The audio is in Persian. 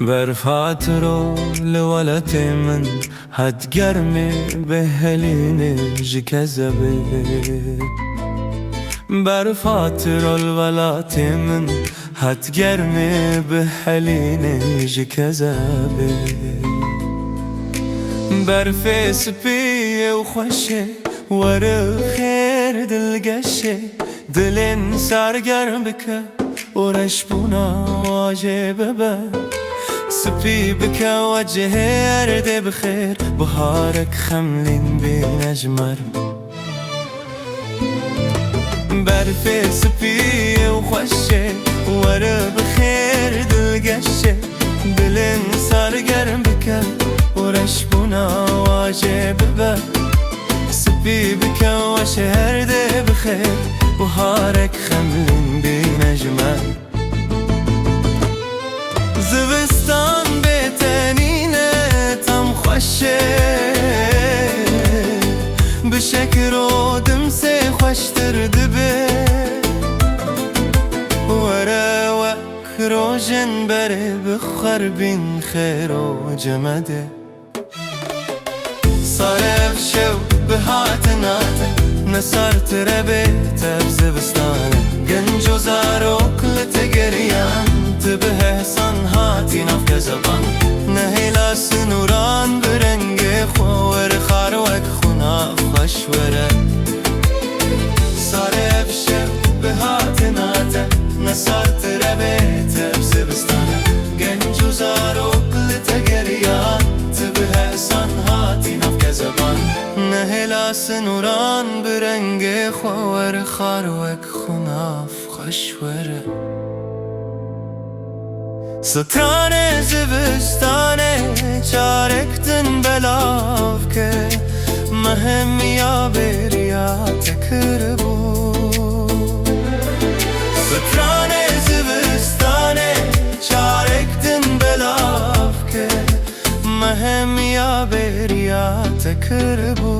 برفعت رو لولتي من هتجرمي بهليني جي كذبي برفعت رو لولتي من هتجرمي بهليني جي كذبي برفيس بي وخشي ورا خير دلقشي دلين سار قربك ورش بونا واجب به سبي بك وجه ارد بخير بهارك خملين بين اجمر برفي سبي وخشي ورا بخير دلقشي دلين صار قربك ورش بونا واجب به سبي بك وجه ارد بخير بهارك خملين بين اجمر زبستان بتنينه تم خوشه بشكر دمسي خوشتر دبه ورا وكروجن بره بخر بين خير وجمده صارف شو بهاتناته نصرت ربيت بزبستانه جنج وزاروك لتقريان تبه صنهاتي نفك زبان نهيلا سنوران برنج خور خاروك خناف خشوره صارف شب بهاتناته نصرت ربيت بزبستانه جنج وزاروك لتقريان تبه صنهاتي نفك زبان نهيلا سنوران برنج خور خاروك خناف خشوره سترانه زبستانه چارکتن بلاف که مهم یا بریا تکربو سترانه زبستانه چارکتن بلاف که مهم یا بریا تکربو